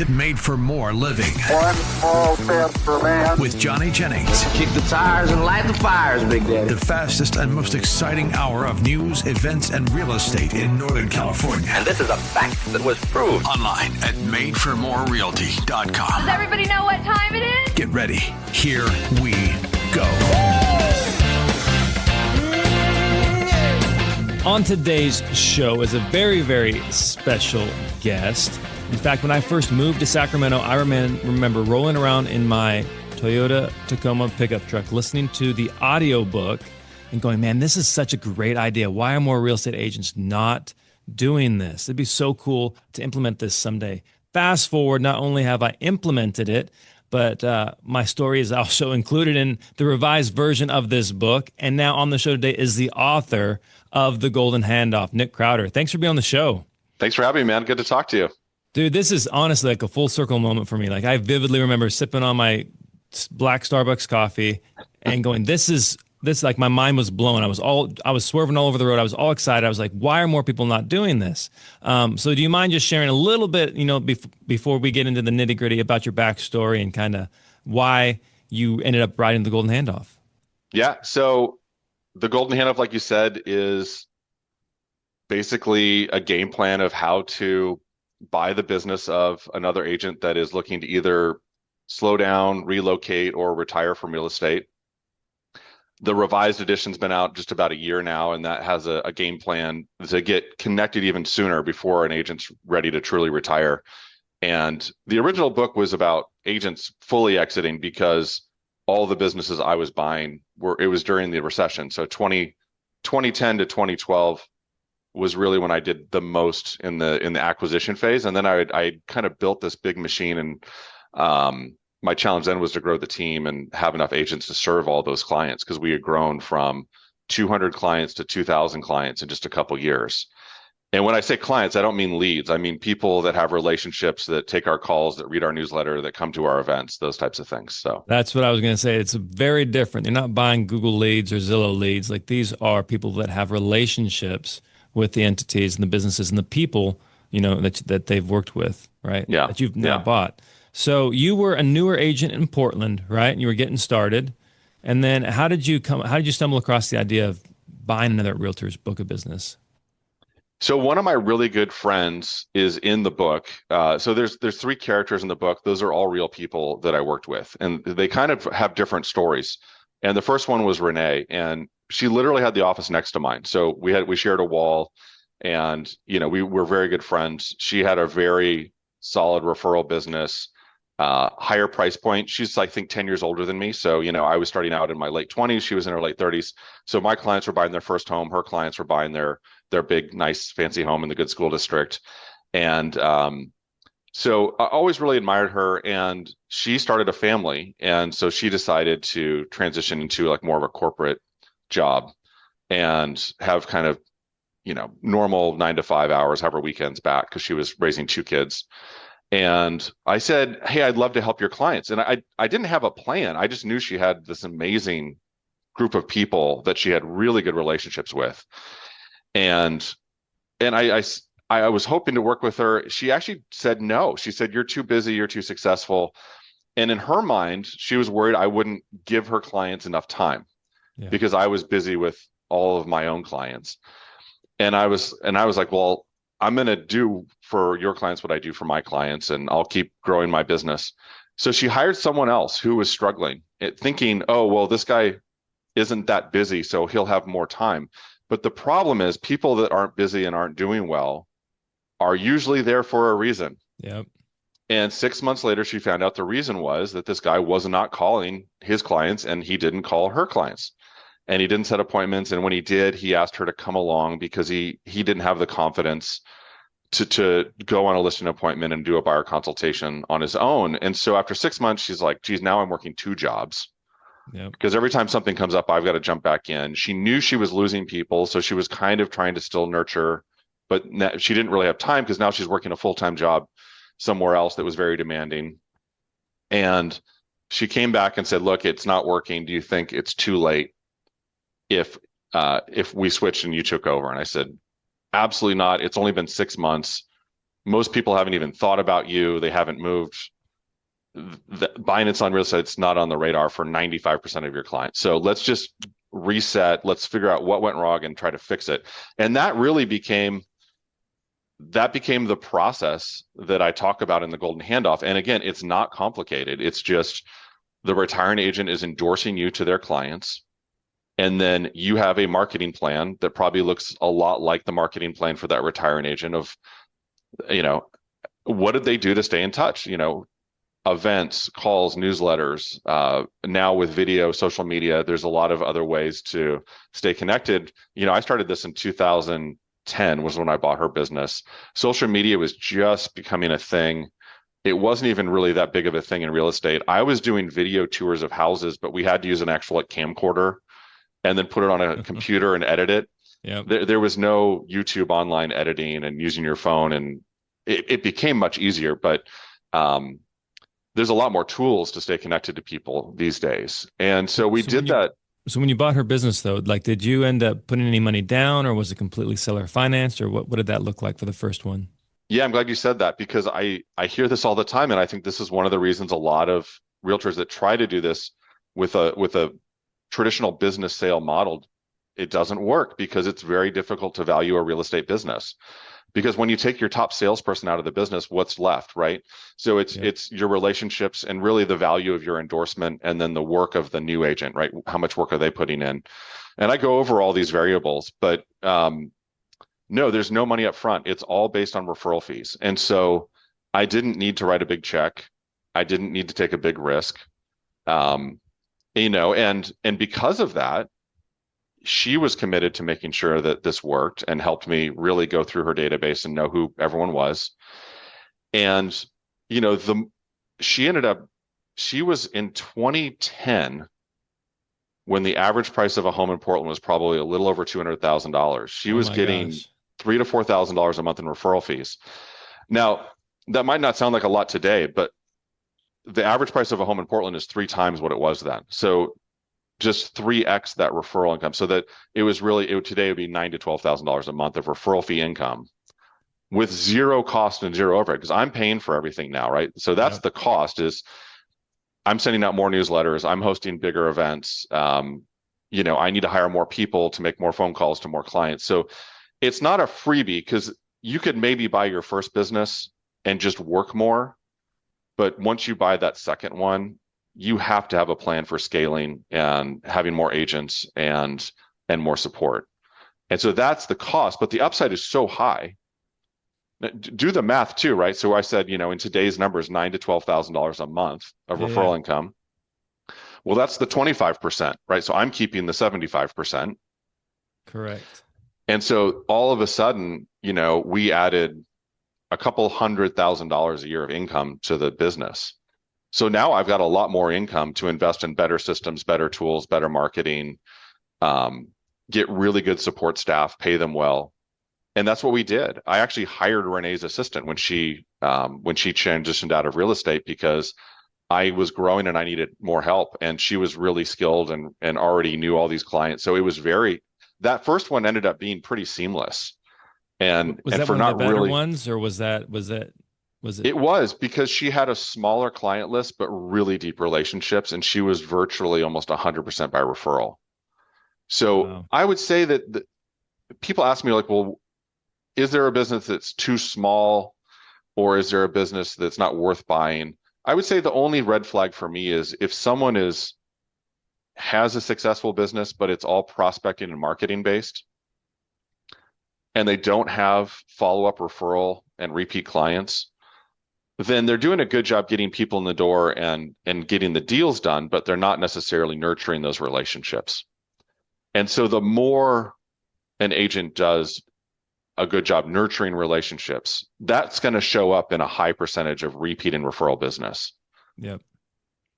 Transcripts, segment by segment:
at Made for More Living. One small step for man. With Johnny Jennings. Kick the tires and light the fires, Big Daddy. The fastest and most exciting hour of news, events, and real estate in Northern California. And this is a fact that was proved. Online at madeformorerealty.com. Does everybody know what time it is? Get ready. Here we go. On today's show is a very, very special guest. In fact, when I first moved to Sacramento, I remember rolling around in my Toyota Tacoma pickup truck, listening to the audiobook and going, man, this is such a great idea. Why are more real estate agents not doing this? It'd be so cool to implement this someday. Fast forward, not only have I implemented it, but my story is also included in the revised version of this book. And now on the show today is the author of The Golden Handoff, Nick Krautter. Thanks for being on the show. Thanks for having me, man. Good to talk to you. Dude, this is honestly like a full circle moment for me. Like, I vividly remember sipping on my black Starbucks coffee and going, this like my mind was blown. I was swerving all over the road. I was all excited. I was like, why are more people not doing this? So do you mind just sharing a little bit, before we get into the nitty gritty about your backstory and kind of why you ended up writing The Golden Handoff? Yeah. So The Golden Handoff, like you said, is basically a game plan of how to buy the business of another agent that is looking to either slow down, relocate, or retire from real estate. The revised edition's been out just about a year now, and that has a game plan to get connected even sooner before an agent's ready to truly retire. And the original book was about agents fully exiting because all the businesses I was buying it was during the recession. So 2010 to 2012 was really when I did the most in the acquisition phase. And then I kind of built this big machine, and my challenge then was to grow the team and have enough agents to serve all those clients, because we had grown from 200 clients to 2,000 clients in just a couple years. And when I say clients, I don't mean leads. I mean people that have relationships, that take our calls, that read our newsletter, that come to our events, those types of things. So that's what I was going to say. It's very different. You're not buying Google leads or Zillow leads. Like, these are people that have relationships with the entities and the businesses and the people, that they've worked with, right? Yeah. That you've now bought. So you were a newer agent in Portland, right? And you were getting started. And then how did you stumble across the idea of buying another realtor's book of business? So one of my really good friends is in the book. So there's three characters in the book. Those are all real people that I worked with, and they kind of have different stories. And the first one was Renee, and she literally had the office next to mine. So we shared a wall, and we were very good friends. She had a very solid referral business, higher price point. She's, I think, 10 years older than me. So, I was starting out in my late 20s. She was in her late 30s. So my clients were buying their first home. Her clients were buying their big, nice, fancy home in the good school district. And so I always really admired her, and she started a family. And so she decided to transition into like more of a corporate job and have kind of, normal 9 to 5 hours, have her weekends back, because she was raising 2 kids. And I said, hey, I'd love to help your clients. And I didn't have a plan. I just knew she had this amazing group of people that she had really good relationships with. And I was hoping to work with her. She actually said no. She said, you're too busy, you're too successful. And in her mind, she was worried I wouldn't give her clients enough time because I was busy with all of my own clients. And I was like, well, I'm going to do for your clients what I do for my clients, and I'll keep growing my business. So she hired someone else who was struggling, thinking, oh, well, this guy isn't that busy, so he'll have more time. But the problem is, people that aren't busy and aren't doing well are usually there for a reason. Yep. And 6 months later, she found out the reason was that this guy was not calling his clients, and he didn't call her clients. And he didn't set appointments. And when he did, he asked her to come along because he didn't have the confidence to go on a listing appointment and do a buyer consultation on his own. And so after 6 months, she's like, geez, now I'm working 2 jobs. Yep. Because every time something comes up, I've got to jump back in. She knew she was losing people, so she was kind of trying to still nurture, but she didn't really have time because now she's working a full-time job somewhere else that was very demanding. And she came back and said, look, it's not working. Do you think it's too late if we switched and you took over? And I said, absolutely not. It's only been 6 months. Most people haven't even thought about you. They haven't moved. Buying it's on real estate, it's not on the radar for 95% of your clients. So let's just reset. Let's figure out what went wrong and try to fix it. And that really became the process that I talk about in the Golden Handoff. And again, it's not complicated. It's just the retiring agent is endorsing you to their clients. And then you have a marketing plan that probably looks a lot like the marketing plan for that retiring agent of, what did they do to stay in touch? Events, calls, newsletters. Now with video, social media, there's a lot of other ways to stay connected. I started this in 2010 was when I bought her business. Social media was just becoming a thing. It wasn't even really that big of a thing in real estate. I was doing video tours of houses, but we had to use an actual camcorder and then put it on a computer and edit it. Yep. There was no YouTube online editing and using your phone, and it became much easier, but there's a lot more tools to stay connected to people these days. And so we did that. So when you bought her business though, like, did you end up putting any money down, or was it completely seller financed, or what did that look like for the first one? Yeah, I'm glad you said that, because I hear this all the time. And I think this is one of the reasons a lot of realtors that try to do this with a traditional business sale model, it doesn't work, because it's very difficult to value a real estate business. Because when you take your top salesperson out of the business, what's left, right? So it's your relationships and really the value of your endorsement, and then the work of the new agent, right? How much work are they putting in? And I go over all these variables, but no, there's no money up front. It's all based on referral fees. And so I didn't need to write a big check. I didn't need to take a big risk. And because of that, she was committed to making sure that this worked and helped me really go through her database and know who everyone was. And, she was in 2010 when the average price of a home in Portland was probably a little over $200,000. She was getting $3,000 to $4,000 a month in referral fees. Now, that might not sound like a lot today, but the average price of a home in Portland is 3 times what it was then. So just 3x that referral income. So that it was really, today would be $9,000 to $12,000 a month of referral fee income with zero cost and zero overhead, because I'm paying for everything now, right? So that's the cost. Is I'm sending out more newsletters, I'm hosting bigger events, I need to hire more people to make more phone calls to more clients. So it's not a freebie, because you could maybe buy your first business and just work more, but once you buy that second one, you have to have a plan for scaling and having more agents and more support. And so that's the cost, but the upside is so high. Do the math too, right? So I said, in today's numbers, $9,000 to $12,000 a month of referral income. Well, that's the 25%, right? So I'm keeping the 75%. Correct. And so all of a sudden, we added a couple $100,000 a year of income to the business. So now I've got a lot more income to invest in better systems, better tools, better marketing, get really good support staff, pay them well. And that's what we did. I actually hired Renee's assistant when she transitioned out of real estate, because I was growing and I needed more help. And she was really skilled and already knew all these clients. So it was that first one ended up being pretty seamless. And was that for one not of the better really ones, or was it? It was, because she had a smaller client list, but really deep relationships. And she was virtually almost 100% by referral. So Wow. I would say that people ask me, like, well, is there a business that's too small, or is there a business that's not worth buying? I would say the only red flag for me is if someone has a successful business, but it's all prospecting and marketing based, and they don't have follow-up referral and repeat clients, then they're doing a good job getting people in the door and getting the deals done, but they're not necessarily nurturing those relationships. And so the more an agent does a good job nurturing relationships, that's going to show up in a high percentage of repeat and referral business. Yep.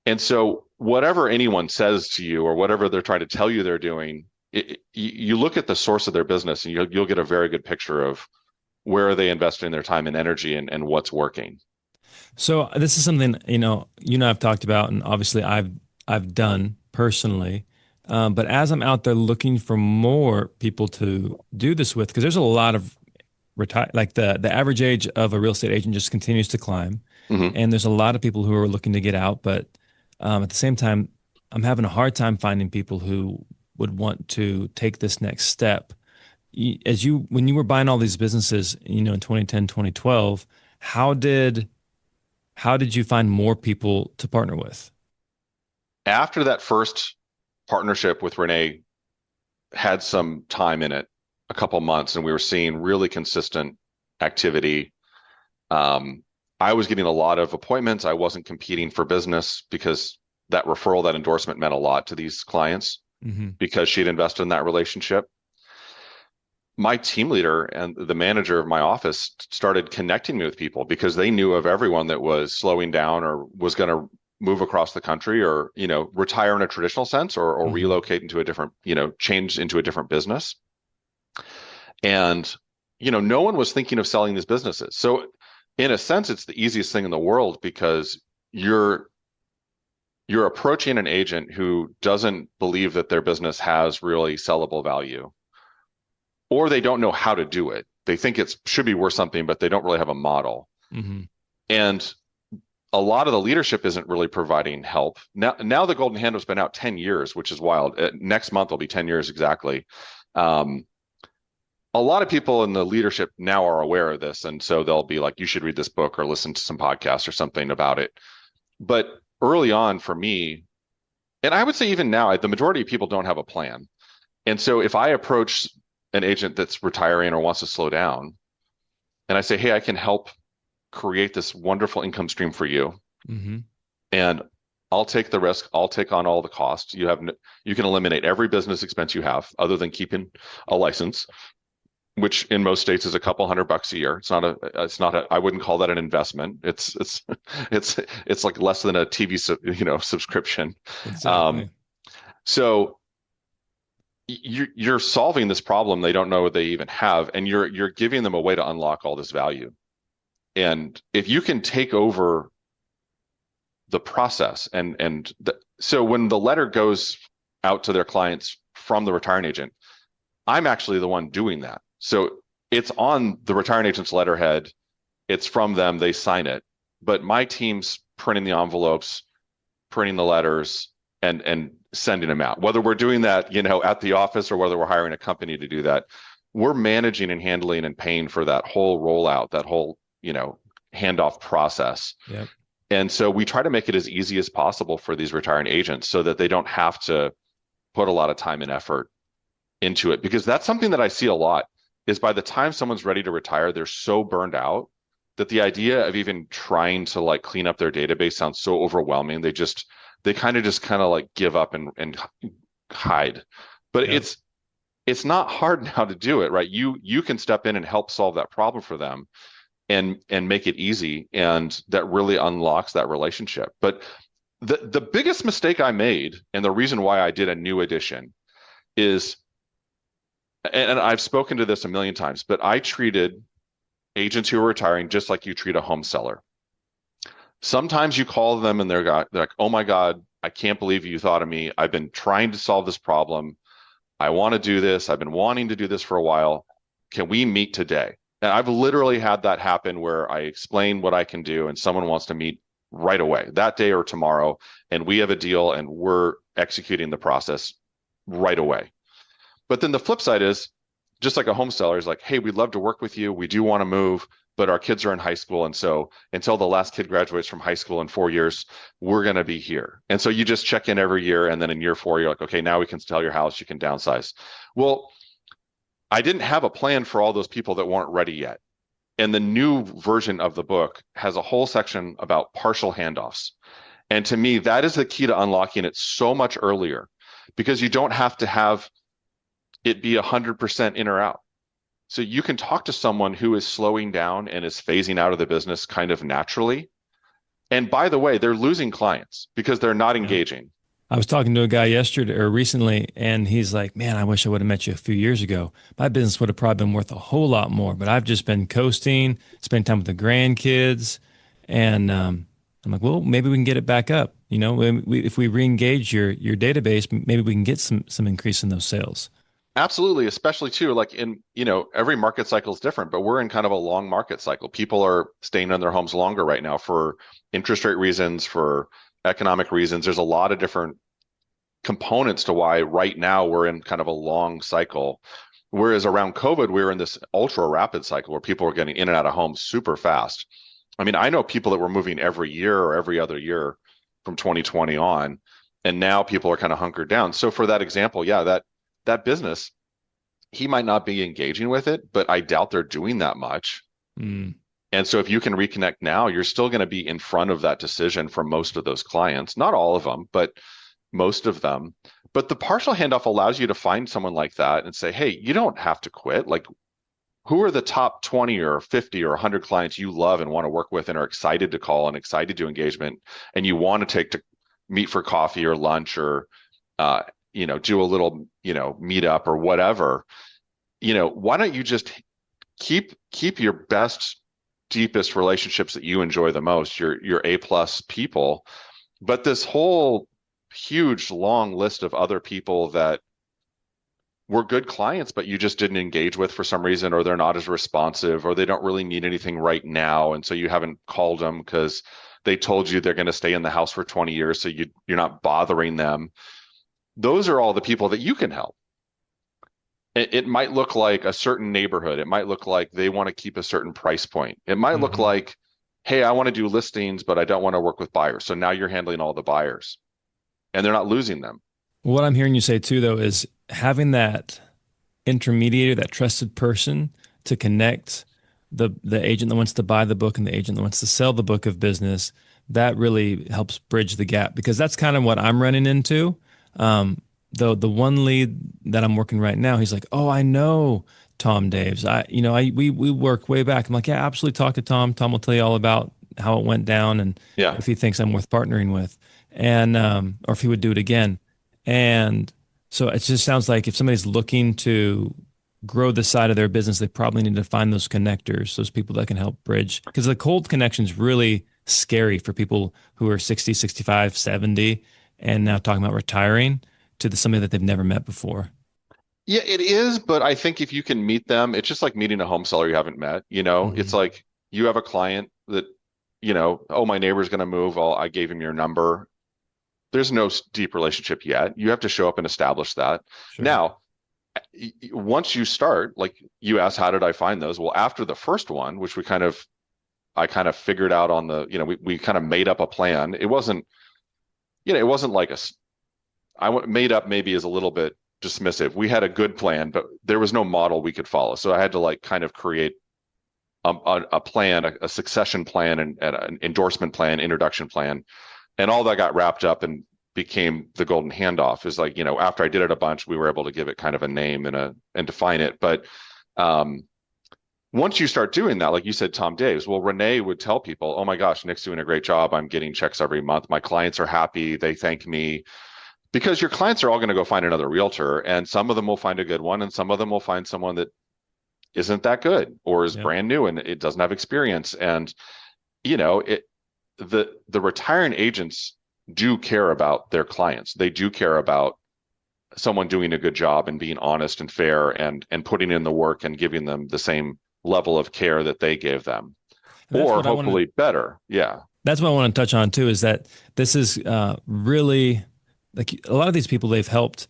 And so whatever anyone says to you, or whatever they're trying to tell you they're doing, you look at the source of their business, and you'll get a very good picture of where are they investing their time and energy, and what's working. So this is something, I've talked about, and obviously I've done personally. But as I'm out there looking for more people to do this with, because there's a lot of retire. Like the average age of a real estate agent just continues to climb, Mhm. and there's a lot of people who are looking to get out. But at the same time, I'm having a hard time finding people who would want to take this next step. When you were buying all these businesses, in 2010, 2012, how did you find more people to partner with? After that first partnership with Renee had some time in it, a couple months, and we were seeing really consistent activity. I was getting a lot of appointments. I wasn't competing for business because that referral, that endorsement meant a lot to these clients because she'd invested in that relationship. My team leader and the manager of my office started connecting me with people because they knew of everyone that was slowing down or was going to move across the country or, retire in a traditional sense or relocate into a different, change into a different business. And, no one was thinking of selling these businesses. So in a sense, it's the easiest thing in the world because you're approaching an agent who doesn't believe that their business has really sellable value, or they don't know how to do it. They think it should be worth something, but they don't really have a model. And a lot of the leadership isn't really providing help. Now the Golden Handoff's been out 10 years, which is wild. Next month will be 10 years exactly. A lot of people in the leadership now are aware of this. And so they'll be like, you should read this book or listen to some podcasts or something about it. But early on for me, and I would say even now, the majority of people don't have a plan. And so if I approach an agent that's retiring or wants to slow down, and I say, hey, I can help create this wonderful income stream for you. And I'll take the risk. I'll take on all the costs. You can eliminate every business expense you have other than keeping a license, which in most states is a couple $100 a year. I wouldn't call that an investment. It's like less than a TV, subscription. Exactly. So you're solving this problem they don't know they even have, and you're giving them a way to unlock all this value. And if you can take over the process so when the letter goes out to their clients from the retiring agent, I'm actually the one doing that. So it's on the retiring agent's letterhead. It's from them. They sign it, but my team's printing the envelopes, printing the letters, and sending them out. Whether we're doing that, at the office or whether we're hiring a company to do that, we're managing and handling and paying for that whole rollout, that whole, handoff process. Yep. And so we try to make it as easy as possible for these retiring agents so that they don't have to put a lot of time and effort into it. Because that's something that I see a lot is by the time someone's ready to retire, they're so burned out that the idea of even trying to like clean up their database sounds so overwhelming. They kind of like give up and hide. But Yep. it's not hard now to do it, right? You can step in and help solve that problem for them and make it easy, and that really unlocks that relationship. But the biggest mistake I made, and the reason why I did a new edition is, and I've spoken to this a million times, but I treated agents who are retiring just like you treat a home seller. Sometimes you call them and they're like, oh my God, I can't believe you thought of me. I've been trying to solve this problem. I want to do this. I've been wanting to do this for a while. Can we meet today? And I've literally had that happen where I explain what I can do and someone wants to meet right away, that day or tomorrow, and we have a deal and we're executing the process right away. But then the flip side is, just like a home seller is like, hey, we'd love to work with you. We do want to move, but our kids are in high school. And so until the last kid graduates from high school in 4 years, we're going to be here. And so you just check in every year. And then in year 4, you're like, okay, now we can sell your house. You can downsize. Well, I didn't have a plan for all those people that weren't ready yet. And the new version of the book has a whole section about partial handoffs. And to me, that is the key to unlocking it so much earlier, because you don't have to have it be 100% in or out. So you can talk to someone who is slowing down and is phasing out of the business kind of naturally. And by the way, they're losing clients because they're not engaging. I was talking to a guy yesterday or recently, and he's like, man, I wish I would have met you a few years ago. My business would have probably been worth a whole lot more, but I've just been coasting, spending time with the grandkids. And I'm like, well, maybe we can get it back up. If we re-engage your database, maybe we can get some increase in those sales. Absolutely, especially too, like in, every market cycle is different, but we're in kind of a long market cycle. People are staying in their homes longer right now for interest rate reasons, for economic reasons. There's a lot of different components to why right now we're in kind of a long cycle. Whereas around COVID, we were in this ultra rapid cycle where people were getting in and out of homes super fast. I mean, I know people that were moving every year or every other year from 2020 on, and now people are kind of hunkered down. So for that example, yeah, that business, he might not be engaging with it, but I doubt they're doing that much. Mm. And so if you can reconnect now, you're still going to be in front of that decision for most of those clients, not all of them, but most of them. But the partial handoff allows you to find someone like that and say, hey, you don't have to quit. Like, who are the top 20 or 50 or 100 clients you love and want to work with and are excited to call and excited to engagement, and you want to take to meet for coffee or lunch or do a little meet up or whatever. Why don't you just keep your best, deepest relationships that you enjoy the most, your A+ people, but this whole huge long list of other people that were good clients but you just didn't engage with for some reason, or they're not as responsive, or they don't really need anything right now, and so you haven't called them because they told you they're going to stay in the house for 20 years, so you're not bothering them. Those are all the people that you can help. It might look like a certain neighborhood. It might look like they want to keep a certain price point. It might look like, hey, I want to do listings, but I don't want to work with buyers. So now you're handling all the buyers and they're not losing them. What I'm hearing you say too, though, is having that intermediator, that trusted person to connect the agent that wants to buy the book and the agent that wants to sell the book of business, that really helps bridge the gap, because that's kind of what I'm running into. The one lead that I'm working right now, he's like, oh, I know Tom Daves. We work way back. I'm like, yeah, absolutely. Talk to Tom. Tom will tell you all about how it went down and if he thinks I'm worth partnering with, and or if he would do it again. And so it just sounds like if somebody's looking to grow the side of their business, they probably need to find those connectors, those people that can help bridge, because the cold connection is really scary for people who are 60, 65, 70, and now talking about retiring to somebody that they've never met before. Yeah, it is. But I think if you can meet them, it's just like meeting a home seller you haven't met. It's like you have a client that, oh, my neighbor's going to move. I gave him your number. There's no deep relationship yet. You have to show up and establish that. Sure. Now, once you start, like you asked, how did I find those? Well, after the first one, which I kind of figured out on the, we kind of made up a plan. It wasn't like made up maybe is a little bit dismissive. We had a good plan, but there was no model we could follow. So I had to like kind of create a plan, a succession plan, and an endorsement plan, introduction plan. And all that got wrapped up and became the Golden Handoff. Is like, after I did it a bunch, we were able to give it kind of a name and define it. But once you start doing that, like you said, Tom Daves, well, Renee would tell people, oh my gosh, Nick's doing a great job. I'm getting checks every month. My clients are happy. They thank me. Because your clients are all going to go find another realtor, and some of them will find a good one, and some of them will find someone that isn't that good or is brand new and it doesn't have experience. And, the retiring agents do care about their clients. They do care about someone doing a good job and being honest and fair and putting in the work and giving them the same level of care that they gave them, or hopefully better. Yeah. That's what I want to touch on too, is that this is really, like, a lot of these people, they've helped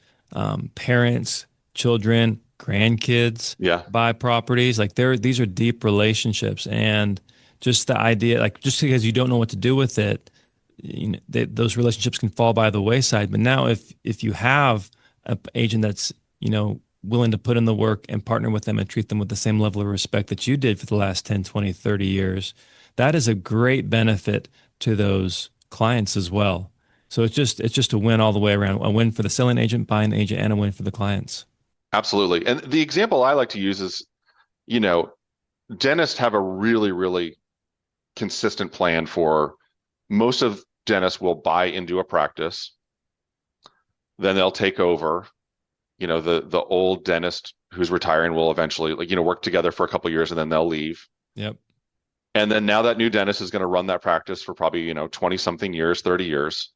parents, children, grandkids buy properties. Like these are deep relationships, and just the idea, like, just because you don't know what to do with it, those relationships can fall by the wayside. But now if you have an agent that's, willing to put in the work and partner with them and treat them with the same level of respect that you did for the last 10, 20, 30 years, that is a great benefit to those clients as well. So it's just a win all the way around, a win for the selling agent, buying agent, and a win for the clients. Absolutely. And the example I like to use is, dentists have a really, really consistent plan. For most of dentists will buy into a practice, then they'll take over. The old dentist who's retiring will eventually, work together for a couple of years, and then they'll leave. Yep. And then now that new dentist is going to run that practice for probably, 20 something years, 30 years.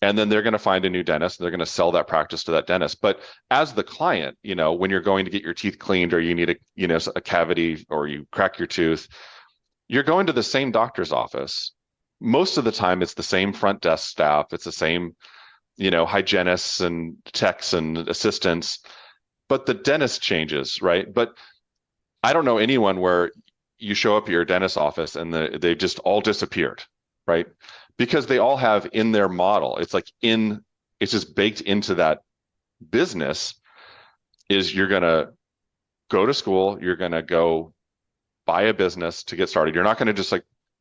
And then they're going to find a new dentist. And they're going to sell that practice to that dentist. But as the client, when you're going to get your teeth cleaned, or you need a cavity, or you crack your tooth, you're going to the same doctor's office. Most of the time, it's the same front desk staff. It's the same, hygienists and techs and assistants. But the dentist changes, right? But I don't know anyone where you show up at your dentist's office and they just all disappeared, right? Because they all have in their model, it's just baked into that business, is you're going to go to school, you're going to go buy a business to get started. You're not going to just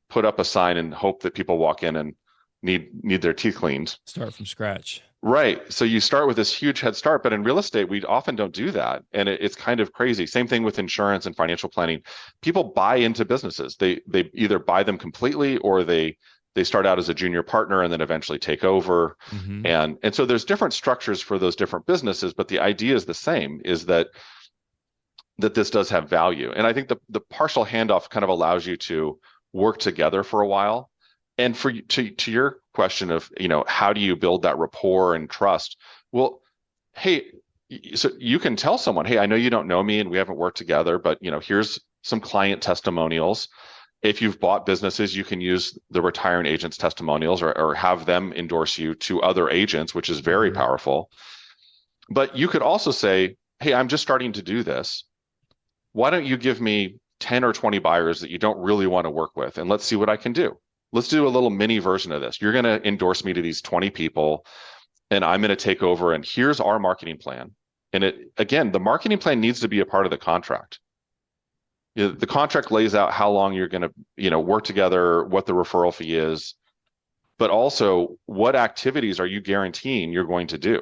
put up a sign and hope that people walk in and need their teeth cleaned. Start from scratch. Right. So you start with this huge head start, but in real estate, we often don't do that. And it's kind of crazy. Same thing with insurance and financial planning. People buy into businesses. They either buy them completely, or they start out as a junior partner and then eventually take over. Mm-hmm. And so there's different structures for those different businesses, but the idea is the same, is that this does have value. And I think the partial handoff kind of allows you to work together for a while. And to your question of, how do you build that rapport and trust? Well, hey, so you can tell someone, hey, I know you don't know me and we haven't worked together, but here's some client testimonials. If you've bought businesses, you can use the retiring agents' testimonials, or have them endorse you to other agents, which is very powerful. But you could also say, hey, I'm just starting to do this. Why don't you give me 10 or 20 buyers that you don't really want to work with, and let's see what I can do. Let's do a little mini version of this. You're going to endorse me to these 20 people, and I'm going to take over, and here's our marketing plan. And the marketing plan needs to be a part of the contract. The contract lays out how long you're going to, work together, what the referral fee is, but also what activities are you guaranteeing you're going to do?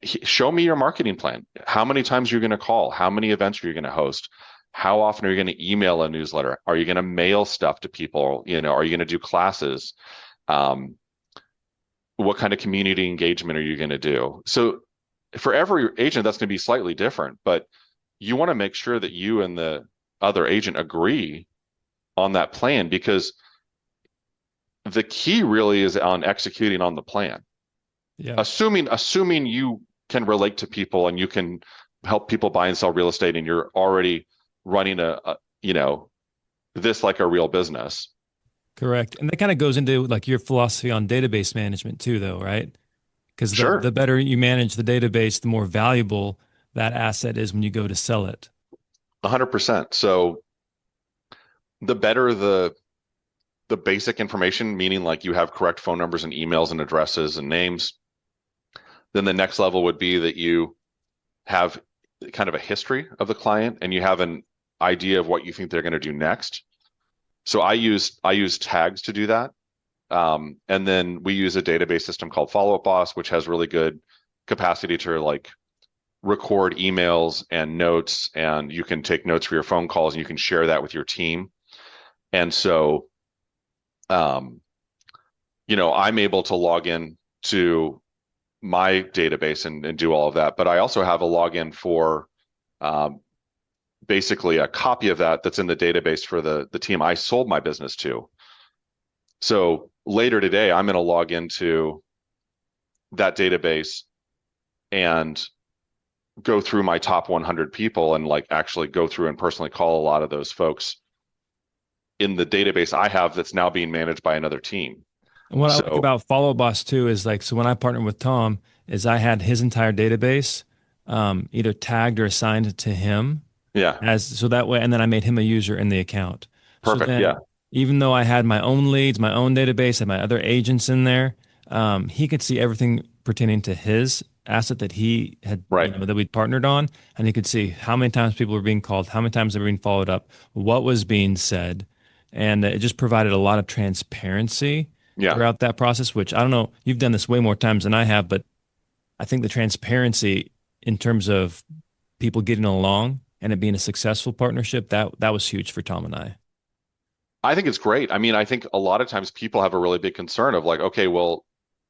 Show me your marketing plan. How many times you're going to call? How many events are you going to host? How often are you going to email a newsletter? Are you going to mail stuff to people? Are you going to do classes? What kind of community engagement are you going to do? So for every agent, that's going to be slightly different, but you want to make sure that you and the other agent agree on that plan, because the key really is on executing on the plan. Yeah. Assuming you can relate to people and you can help people buy and sell real estate, and you're already running this like a real business. Correct. And that kind of goes into your philosophy on database management too, though, right? Because the better you manage the database, the more valuable that asset is when you go to sell it. 100%. So the better the basic information, meaning you have correct phone numbers and emails and addresses and names, then the next level would be that you have kind of a history of the client, and you have an idea of what you think they're going to do next. So I use tags to do that. And then we use a database system called Follow Up Boss, which has really good capacity to record emails and notes, and you can take notes for your phone calls, and you can share that with your team. And so, I'm able to log in to my database and do all of that. But I also have a login for basically a copy of that's in the database for the team I sold my business to. So later today, I'm going to log into that database and go through my top 100 people and actually go through and personally call a lot of those folks in the database I have that's now being managed by another team. And what I like about Follow Boss too is so when I partnered with Tom, is I had his entire database either tagged or assigned to him. Yeah. So that way, and then I made him a user in the account. Perfect. So Yeah. Even though I had my own leads, my own database, and my other agents in there, he could see everything pertaining to his asset that he had, that we'd partnered on, and he could see how many times people were being called, how many times they were being followed up, what was being said, and it just provided a lot of transparency throughout that process. Which I don't know, you've done this way more times than I have, but I think the transparency in terms of people getting along and it being a successful partnership, that was huge for Tom and I. I think it's great. I mean, I think a lot of times people have a really big concern of okay, well,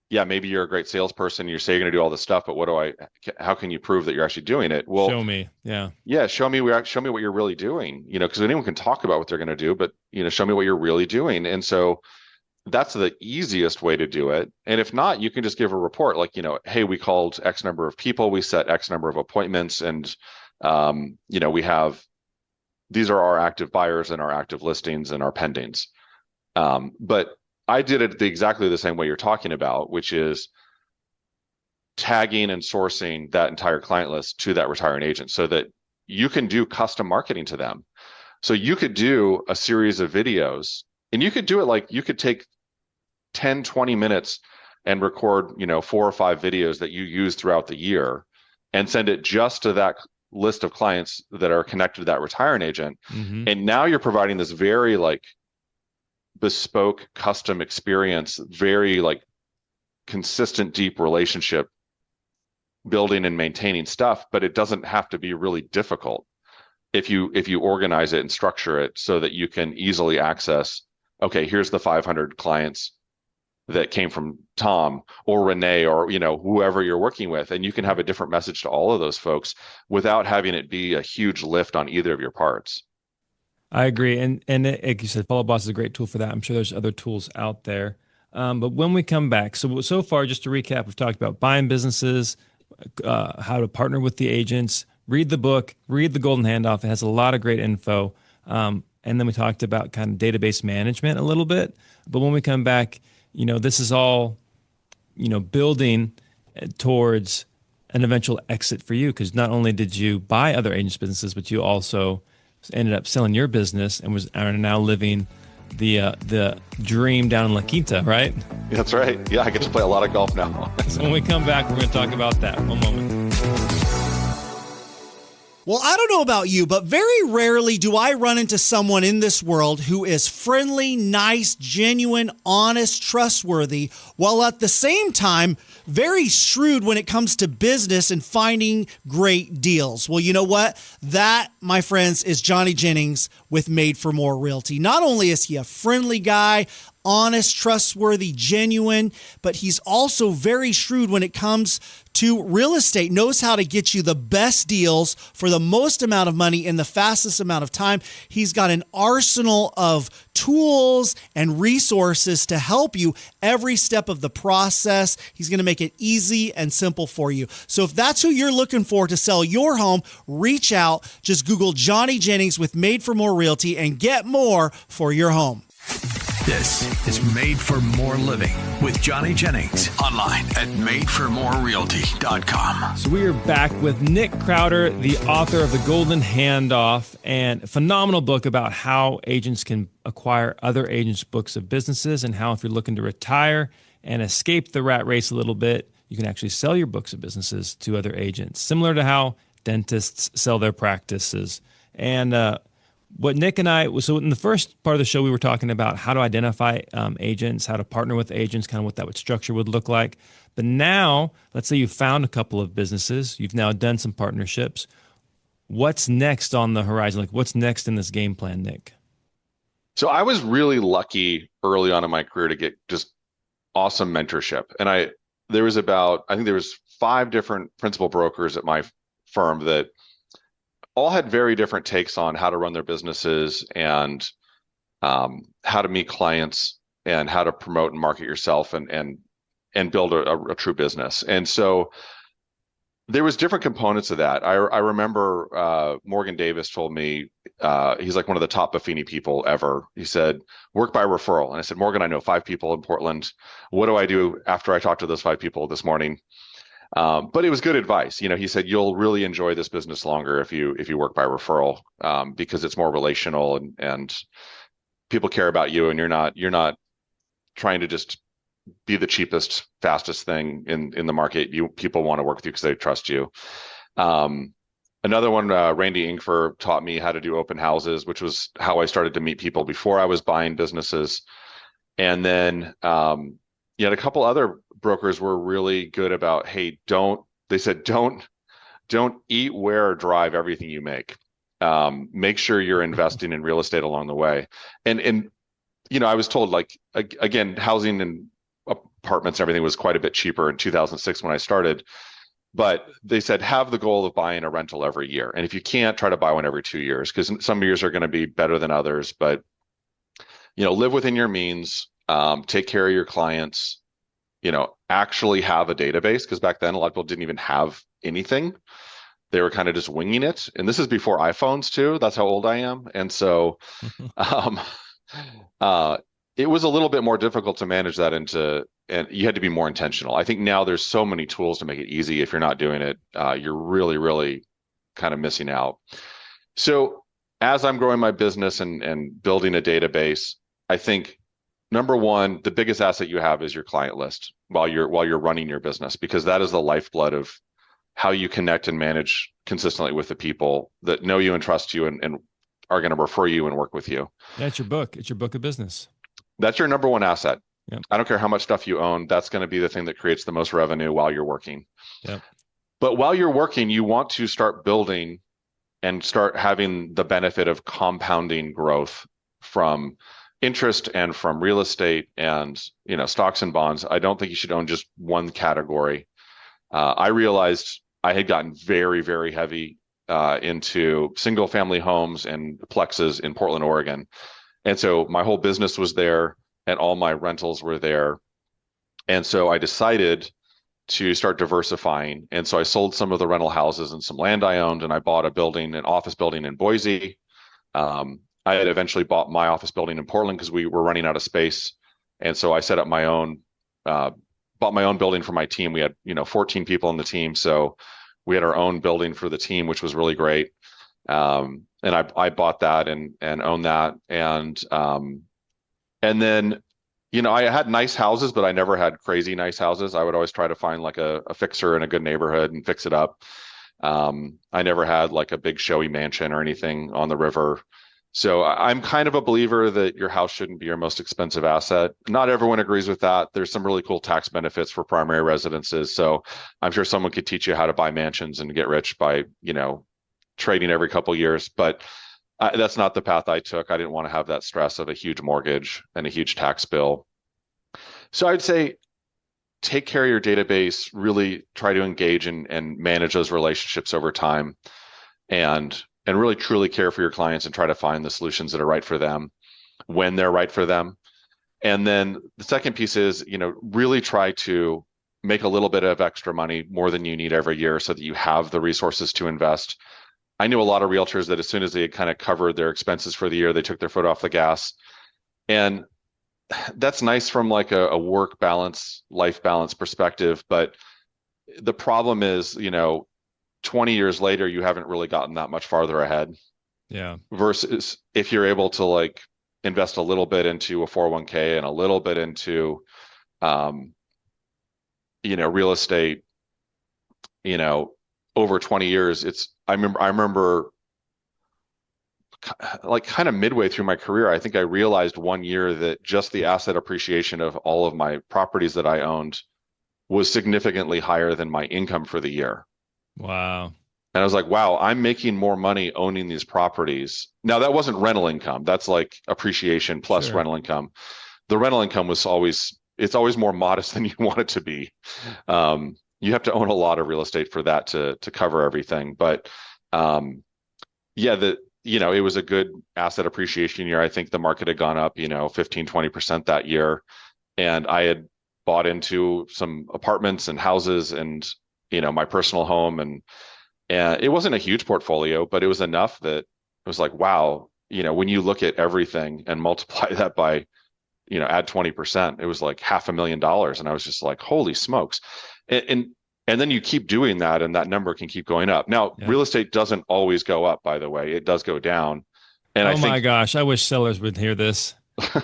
yeah, maybe you're a great salesperson, you say you're going to do all this stuff, but how can you prove that you're actually doing it? Well, show me. Yeah. Show me what you're really doing, because anyone can talk about what they're going to do, but, show me what you're really doing. And so that's the easiest way to do it. And if not, you can just give a report like, hey, we called X number of people, we set X number of appointments, and we have, these are our active buyers and our active listings and our pendings. But I did it exactly the same way you're talking about, which is tagging and sourcing that entire client list to that retiring agent so that you can do custom marketing to them. So you could do a series of videos, and you could do it like, you could take 10, 20 minutes and record, 4 or 5 videos that you use throughout the year and send it just to that list of clients that are connected to that retiring agent. Mm-hmm. And now you're providing this very like bespoke custom experience, very like consistent, deep relationship building and maintaining stuff, but it doesn't have to be really difficult if you organize it and structure it so that you can easily access, okay, here's the 500 clients that came from Tom or Renee or whoever you're working with, and you can have a different message to all of those folks without having it be a huge lift on either of your parts. I agree, and like you said, Follow Boss is a great tool for that. I'm sure there's other tools out there. But when we come back, so far, just to recap, we've talked about buying businesses, how to partner with the agents, read the book, read the Golden Handoff. It has a lot of great info. And then we talked about kind of database management a little bit. But when we come back, this is all, building towards an eventual exit for you, because not only did you buy other agents' businesses, but you also ended up selling your business and are now living the dream down in La Quinta, right? That's right. Yeah, I get to play a lot of golf now. So when we come back, we're going to talk about that. One moment. Well, I don't know about you, but very rarely do I run into someone in this world who is friendly, nice, genuine, honest, trustworthy, while at the same time, very shrewd when it comes to business and finding great deals. Well, you know what? That, my friends, is Johnny Jennings with Made for More Realty. Not only is he a friendly guy, honest, trustworthy, genuine, but he's also very shrewd when it comes to real estate, knows how to get you the best deals for the most amount of money in the fastest amount of time. He's got an arsenal of tools and resources to help you every step of the process. He's going to make it easy and simple for you. So if that's who you're looking for to sell your home, reach out. Just Google Johnny Jennings with Made for More Realty and get more for your home. This is Made for More Living with Johnny Jennings. Online at madeformorerealty.com. So we are back with Nick Krautter, the author of The Golden Handoff, and a phenomenal book about how agents can acquire other agents' books of businesses, and how if you're looking to retire and escape the rat race a little bit, you can actually sell your books of businesses to other agents, similar to how dentists sell their practices. And what Nick and I, so in the first part of the show, we were talking about how to identify agents, how to partner with agents, kind of what that structure would look like. But now, let's say you found a couple of businesses, you've now done some partnerships. What's next on the horizon? Like, what's next in this game plan, Nick? So I was really lucky early on in my career to get just awesome mentorship. And there was 5 different principal brokers at my firm that all had very different takes on how to run their businesses and how to meet clients and how to promote and market yourself and build a true business. And so there was different components of that. I remember Morgan Davis told me, he's like one of the top Buffini people ever. He said, work by referral. And I said, Morgan, I know 5 people in Portland. What do I do after I talk to those 5 people this morning? But it was good advice. He said, you'll really enjoy this business longer if you work by referral, because it's more relational and people care about you, and you're not trying to just be the cheapest, fastest thing in the market. People want to work with you because they trust you. Another one, Randy Ingfer taught me how to do open houses, which was how I started to meet people before I was buying businesses. And then you had a couple other brokers were really good about, hey, don't eat, wear, or drive everything you make. Make sure you're investing in real estate along the way. And I was told, like, again, housing and apartments and everything was quite a bit cheaper in 2006 when I started. But they said, have the goal of buying a rental every year. And if you can't, try to buy one every 2 years, because some years are going to be better than others. But, live within your means. take care of your clients, actually have a database, because back then a lot of people didn't even have anything. They were kind of just winging it. And this is before iPhones too. That's how old I am. And so it was a little bit more difficult to manage that and you had to be more intentional. I think now there's so many tools to make it easy. If you're not doing it, you're really, really kind of missing out. So as I'm growing my business and building a database, I think number one, the biggest asset you have is your client list while you're running your business, because that is the lifeblood of how you connect and manage consistently with the people that know you and trust you and are going to refer you and work with you. That's your book. It's your book of business. That's your number one asset. Yep. I don't care how much stuff you own. That's going to be the thing that creates the most revenue while you're working. Yep. But while you're working, you want to start building and start having the benefit of compounding growth from interest and from real estate and, stocks and bonds. I don't think you should own just one category. I realized I had gotten very, very heavy into single family homes and plexes in Portland, Oregon. And so my whole business was there and all my rentals were there. And so I decided to start diversifying. And so I sold some of the rental houses and some land I owned, and I bought an office building in Boise. I had eventually bought my office building in Portland because we were running out of space. And so I set up bought my own building for my team. We had, 14 people on the team. So we had our own building for the team, which was really great. And I bought that and owned that. And then, I had nice houses, but I never had crazy nice houses. I would always try to find like a fixer in a good neighborhood and fix it up. I never had like a big showy mansion or anything on the river. So I'm kind of a believer that your house shouldn't be your most expensive asset. Not everyone agrees with that. There's some really cool tax benefits for primary residences. So I'm sure someone could teach you how to buy mansions and get rich by, trading every couple years. But that's not the path I took. I didn't want to have that stress of a huge mortgage and a huge tax bill. So I'd say take care of your database, really try to engage and manage those relationships over time, and really truly care for your clients and try to find the solutions that are right for them when they're right for them. And then the second piece is, really try to make a little bit of extra money, more than you need every year, so that you have the resources to invest. I knew a lot of realtors that as soon as they had kind of covered their expenses for the year, they took their foot off the gas. And that's nice from like a work balance, life balance perspective. But the problem is, 20 years later, you haven't really gotten that much farther ahead. Yeah. Versus if you're able to like invest a little bit into a 401k and a little bit into, real estate, over 20 years, I remember like kind of midway through my career, I think I realized one year that just the asset appreciation of all of my properties that I owned was significantly higher than my income for the year. Wow. And I was like, wow, I'm making more money owning these properties. Now that wasn't rental income. That's like appreciation plus Sure. rental income. The rental income was always more modest than you want it to be. You have to own a lot of real estate for that to cover everything. But it was a good asset appreciation year. I think the market had gone up, 15, 20% that year. And I had bought into some apartments and houses and, my personal home. And it wasn't a huge portfolio, but it was enough that it was like, wow, when you look at everything and multiply that by, add 20%, it was like $500,000. And I was just like, holy smokes. And then you keep doing that and that number can keep going up. Now, Yeah. Real estate doesn't always go up, by the way. It does go down. And I think, my gosh, I wish sellers would hear this.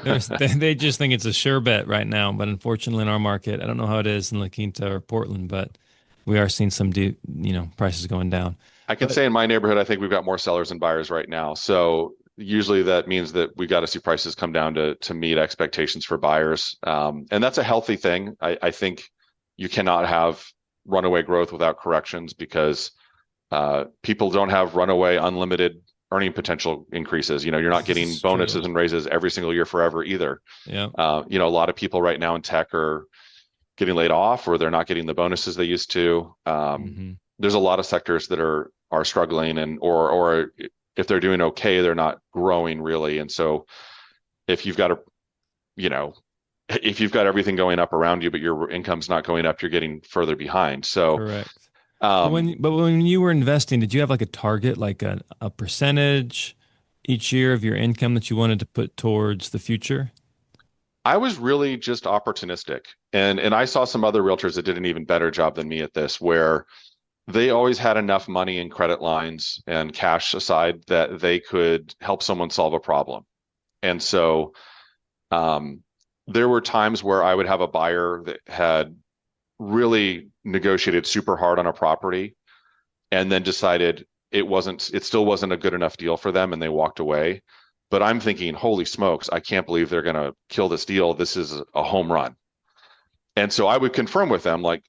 They just think it's a sure bet right now. But unfortunately, in our market, I don't know how it is in La Quinta or Portland, but we are seeing some prices going down. I can say in my neighborhood, I think we've got more sellers than buyers right now. So usually that means that we got to see prices come down to meet expectations for buyers. And that's a healthy thing. I think you cannot have runaway growth without corrections, because people don't have runaway unlimited earning potential increases. You're not getting bonuses and raises every single year forever either. Yeah. A lot of people right now in tech are getting laid off, or they're not getting the bonuses they used to. There's a lot of sectors that are struggling, and or if they're doing okay, they're not growing really. And so if you've got if you've got everything going up around you, but your income's not going up, you're getting further behind. So, Correct. But when you were investing, did you have like a target, like a percentage each year of your income that you wanted to put towards the future? I was really just opportunistic. And I saw some other realtors that did an even better job than me at this, where they always had enough money in credit lines and cash aside that they could help someone solve a problem. And so there were times where I would have a buyer that had really negotiated super hard on a property and then decided it still wasn't a good enough deal for them, and they walked away. But I'm thinking, holy smokes, I can't believe they're going to kill this deal. This is a home run. And so I would confirm with them, like,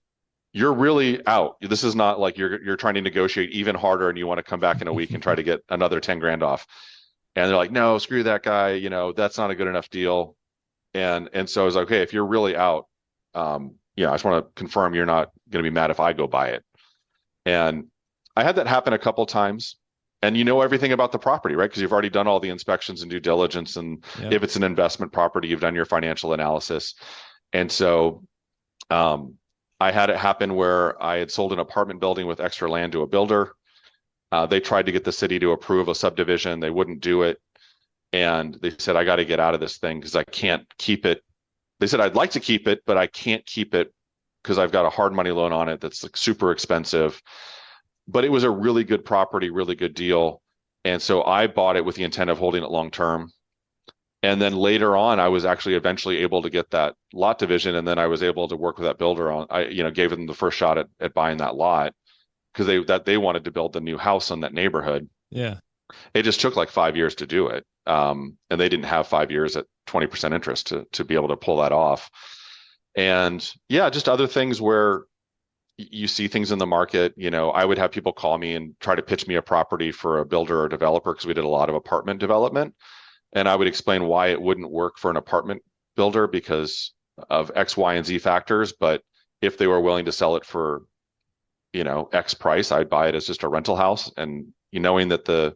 you're really out. This is not like you're trying to negotiate even harder and you want to come back in a week and try to get another 10 grand off. And they're like, no, screw that guy. That's not a good enough deal. And so I was like, okay, if you're really out, I just want to confirm you're not going to be mad if I go buy it. And I had that happen a couple times. And you know everything about the property, right? Because you've already done all the inspections and due diligence. And if it's an investment property, you've done your financial analysis. And so I had it happen where I had sold an apartment building with extra land to a builder. They tried to get the city to approve a subdivision. They wouldn't do it. And they said, I got to get out of this thing because I can't keep it. They said, I'd like to keep it, but I can't keep it because I've got a hard money loan on it that's like super expensive. But it was a really good property, really good deal. And so I bought it with the intent of holding it long term. And then later on, I was actually eventually able to get that lot division. And then I was able to work with that builder on, gave them the first shot at buying that lot because they wanted to build the new house in that neighborhood. Yeah. It just took like 5 years to do it. And they didn't have 5 years at 20% interest to be able to pull that off. And yeah, just other things where you see things in the market. I would have people call me and try to pitch me a property for a builder or developer because we did a lot of apartment development. And I would explain why it wouldn't work for an apartment builder because of X, Y, and Z factors. But if they were willing to sell it for, X price, I'd buy it as just a rental house. And knowing that the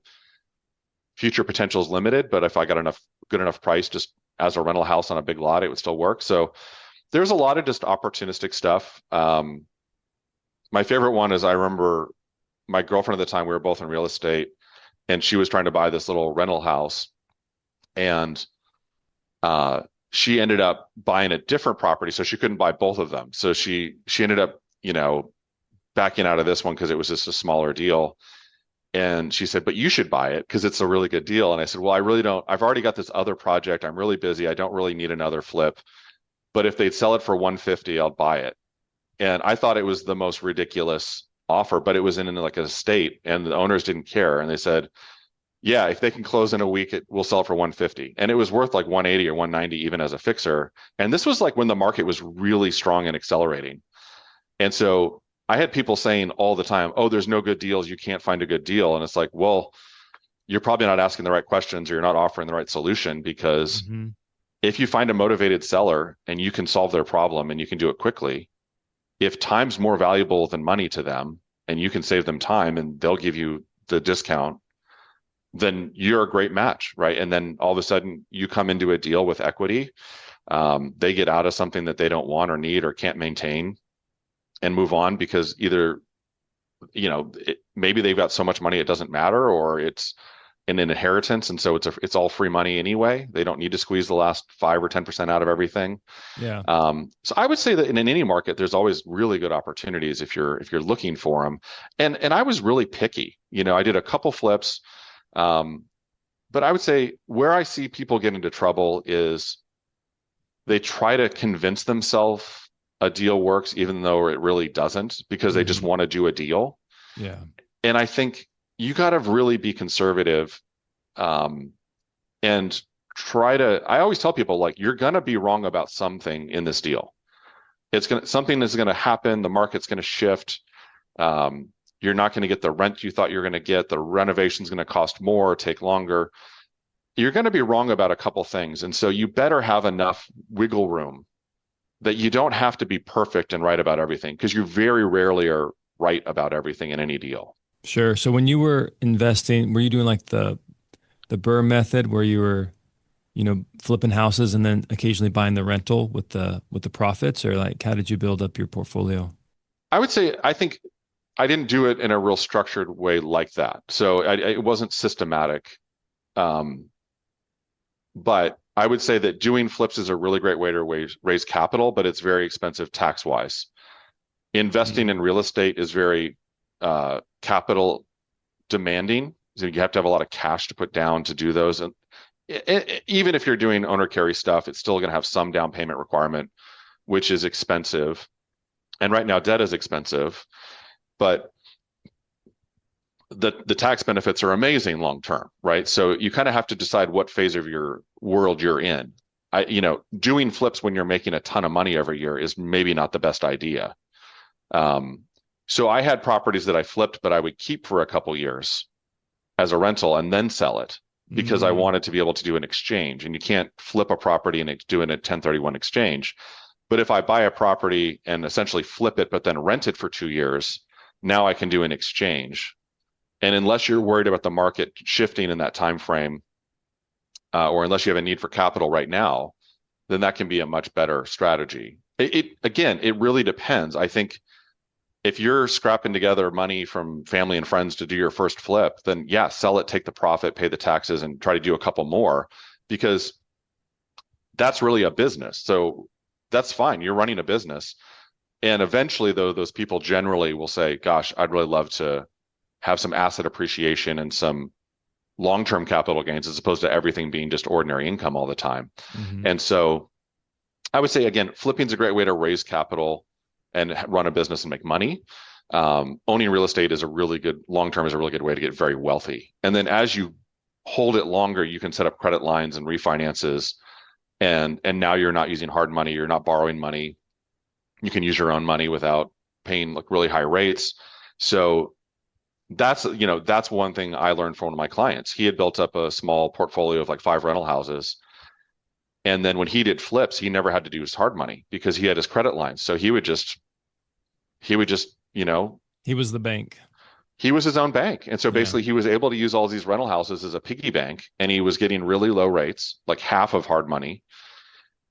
future potential is limited, but if I got good enough price just as a rental house on a big lot, it would still work. So there's a lot of just opportunistic stuff. My favorite one is I remember my girlfriend at the time, we were both in real estate, and she was trying to buy this little rental house. And she ended up buying a different property, so she couldn't buy both of them. So she ended up, backing out of this one because it was just a smaller deal. And she said, but you should buy it because it's a really good deal. And I said, well, I really don't. I've already got this other project. I'm really busy. I don't really need another flip. But if they'd sell it for 150, I'll buy it. And I thought it was the most ridiculous offer, but it was in like an estate, and the owners didn't care. And they said, yeah, if they can close in a week, we'll sell it for 150. And it was worth like 180 or 190 even as a fixer. And this was like when the market was really strong and accelerating. And so I had people saying all the time, oh, there's no good deals. You can't find a good deal. And it's like, well, you're probably not asking the right questions, or you're not offering the right solution, because if you find a motivated seller and you can solve their problem and you can do it quickly, if time's more valuable than money to them and you can save them time and they'll give you the discount, then you're a great match, right? And then all of a sudden you come into a deal with equity. They get out of something that they don't want or need or can't maintain and move on because either, maybe they've got so much money it doesn't matter, or it's an inheritance, and so it's all free money anyway. They don't need to squeeze the last 5 or 10% out of everything. Yeah. So I would say that in any market, there's always really good opportunities if you're looking for them. And I was really picky. I did a couple flips, but I would say where I see people get into trouble is they try to convince themselves a deal works even though it really doesn't, because they just want to do a deal. Yeah. And I think you got to really be conservative, and I always tell people, like, you're going to be wrong about something in this deal. Something is going to happen. The market's going to shift. You're not going to get the rent you thought you're going to get. The renovation's going to cost more, take longer. You're going to be wrong about a couple things. And so you better have enough wiggle room that you don't have to be perfect and right about everything, because you very rarely are right about everything in any deal. Sure. So when you were investing, were you doing like the Burr method where you were flipping houses and then occasionally buying the rental with the profits, or like how did you build up your portfolio? I would say I think I didn't do it in a real structured way like that. So it wasn't systematic. But I would say that doing flips is a really great way to raise capital, but it's very expensive tax wise. Investing in real estate is very capital demanding. So you have to have a lot of cash to put down to do those. And even if you're doing owner carry stuff, it's still going to have some down payment requirement, which is expensive. And right now, debt is expensive, but the tax benefits are amazing long term, right? So you kind of have to decide what phase of your world you're in. Doing flips when you're making a ton of money every year is maybe not the best idea. So I had properties that I flipped, but I would keep for a couple years as a rental and then sell it because I wanted to be able to do an exchange. And you can't flip a property and do a 1031 exchange. But if I buy a property and essentially flip it, but then rent it for 2 years, now I can do an exchange. And unless you're worried about the market shifting in that time frame, or unless you have a need for capital right now, then that can be a much better strategy. It really depends. I think if you're scrapping together money from family and friends to do your first flip, then yeah, sell it, take the profit, pay the taxes, and try to do a couple more, because that's really a business. So that's fine. You're running a business. And eventually, though, those people generally will say, gosh, I'd really love to have some asset appreciation and some long-term capital gains as opposed to everything being just ordinary income all the time. And so I would say, again, flipping is a great way to raise capital and run a business and make money. Owning real estate is a really good, long-term is a really good way to get very wealthy. And then as you hold it longer, you can set up credit lines and refinances. And now you're not using hard money. You're not borrowing money. You can use your own money without paying like really high rates. So that's one thing I learned from one of my clients. He had built up a small portfolio of like 5 rental houses. And then when he did flips, he never had to do his hard money because he had his credit lines. So he would just, he was the bank. He was his own bank. And so basically he was able to use all these rental houses as a piggy bank, and he was getting really low rates, like half of hard money.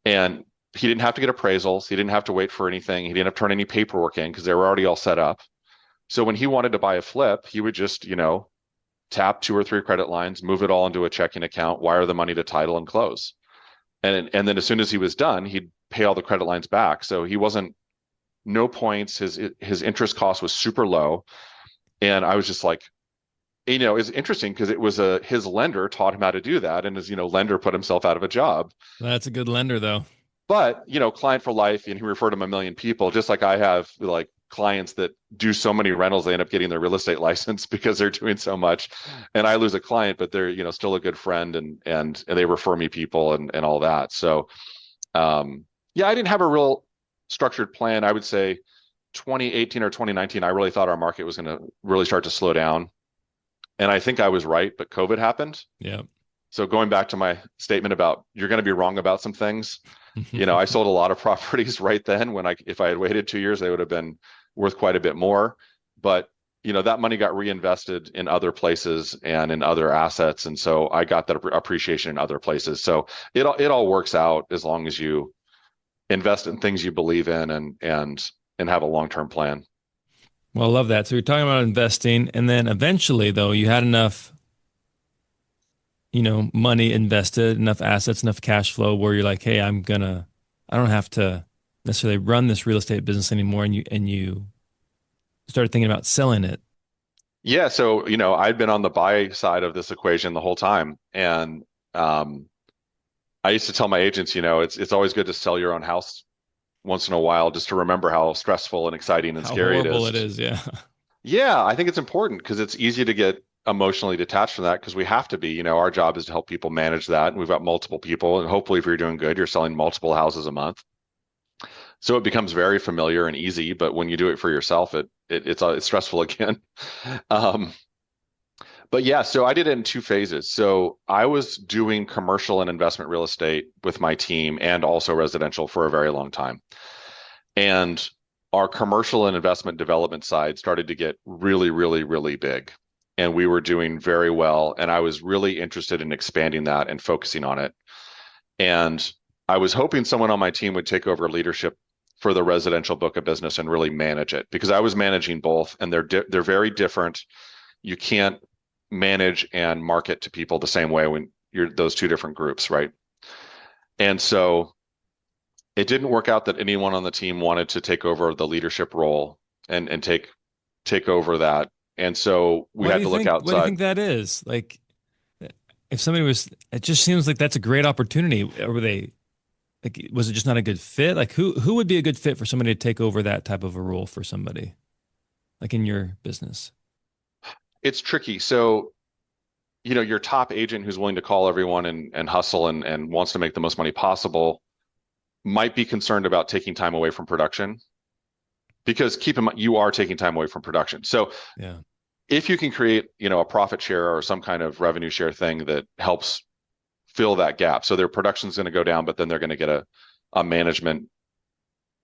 And he didn't have to get appraisals. He didn't have to wait for anything. He didn't have to turn any paperwork in because they were already all set up. So when he wanted to buy a flip, he would just, tap 2 or 3 credit lines, move it all into a checking account, wire the money to title, and close. And then as soon as he was done, he'd pay all the credit lines back. So he wasn't, no points. His interest cost was super low. And I was just like, it's interesting because it was his lender taught him how to do that. And his, lender put himself out of a job. That's a good lender though. But, client for life, and he referred him a million people, just like I have like clients that do so many rentals, they end up getting their real estate license because they're doing so much. And I lose a client, but they're, still a good friend and they refer me people and all that. So, I didn't have a real structured plan. I would say 2018 or 2019, I really thought our market was going to really start to slow down. And I think I was right, but COVID happened. Yeah. So going back to my statement about you're going to be wrong about some things, I sold a lot of properties right then when if I had waited 2 years, they would have been worth quite a bit more. But, that money got reinvested in other places and in other assets. And so I got that appreciation in other places. So it all works out as long as you invest in things you believe in and have a long-term plan. Well, I love that. So you're talking about investing, and then eventually though, you had enough, money invested, enough assets, enough cash flow where you're like, hey, I don't have to necessarily run this real estate business anymore. And you started thinking about selling it. Yeah. So, I'd been on the buy side of this equation the whole time. And I used to tell my agents, it's always good to sell your own house once in a while, just to remember how stressful and exciting and scary it is. How horrible it is. Yeah. Yeah. I think it's important because it's easy to get emotionally detached from that because we have to be, our job is to help people manage that. And we've got multiple people, and hopefully if you're doing good, you're selling multiple houses a month. So it becomes very familiar and easy, but when you do it for yourself, it's stressful again. But yeah, so I did it in 2 phases. So I was doing commercial and investment real estate with my team and also residential for a very long time. And our commercial and investment development side started to get really, really, really big. And we were doing very well. And I was really interested in expanding that and focusing on it. And I was hoping someone on my team would take over leadership for the residential book of business and really manage it, because I was managing both, and they're very different. You can't manage and market to people the same way when you're those two different groups, right? And so it didn't work out that anyone on the team wanted to take over the leadership role and take over that. And so we had to look outside. What do you think that is? Like, if somebody was, it just seems like that's a great opportunity. Or were they, like, was it just not a good fit? Like, who would be a good fit for somebody to take over that type of a role for somebody, like in your business? It's tricky. So, your top agent who's willing to call everyone and hustle and wants to make the most money possible might be concerned about taking time away from production, because keep in mind, you are taking time away from production. So yeah, if you can create, a profit share or some kind of revenue share thing that helps fill that gap. So their production's going to go down, but then they're going to get a management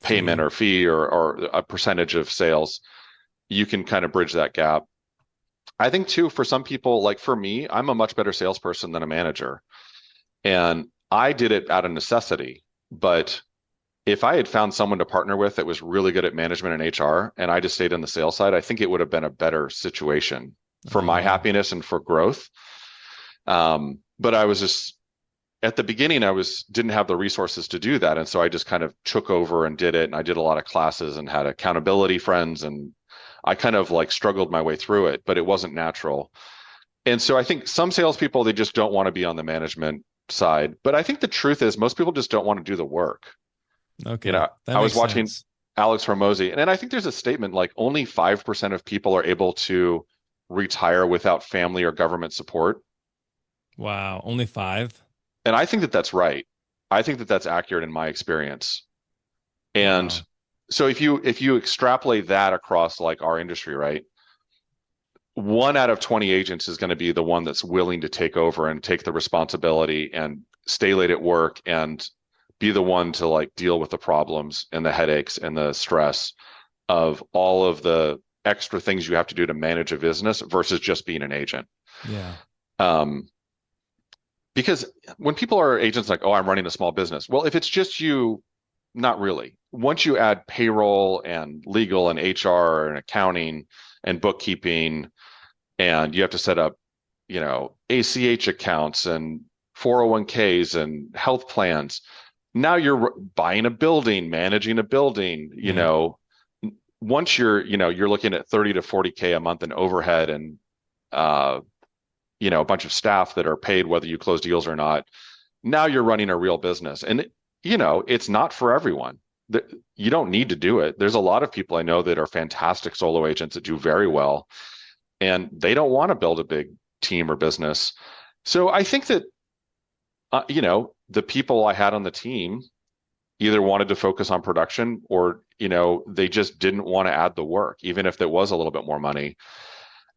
payment or fee or a percentage of sales. You can kind of bridge that gap. I think too, for some people, like for me, I'm a much better salesperson than a manager. And I did it out of necessity. But if I had found someone to partner with that was really good at management and HR, and I just stayed on the sales side, I think it would have been a better situation for my happiness and for growth. But I was just, at the beginning, didn't have the resources to do that. And so I just kind of took over and did it. And I did a lot of classes and had accountability friends. And I kind of like struggled my way through it, but it wasn't natural. And so I think some salespeople, they just don't want to be on the management side. But I think the truth is most people just don't want to do the work. Okay. I was watching Alex Hormozy, and I think there's a statement like only 5% of people are able to retire without family or government support. Wow. Only 5? And I think that that's right. I think that that's accurate in my experience. And so if you extrapolate that across like our industry, right? 1 out of 20 agents is going to be the one that's willing to take over and take the responsibility and stay late at work and be the one to like deal with the problems and the headaches and the stress of all of the extra things you have to do to manage a business versus just being an agent. Yeah. Because when people are agents, like, oh, I'm running a small business. Well, if it's just you, not really. Once you add payroll and legal and HR and accounting and bookkeeping, and you have to set up, ACH accounts and 401ks and health plans. Now you're buying a building, managing a building, once you're looking at 30 to 40K a month in overhead and, a bunch of staff that are paid whether you close deals or not. Now you're running a real business. And, it's not for everyone. You don't need to do it. There's a lot of people I know that are fantastic solo agents that do very well, and they don't want to build a big team or business. So I think that, the people I had on the team either wanted to focus on production or, they just didn't want to add the work, even if there was a little bit more money.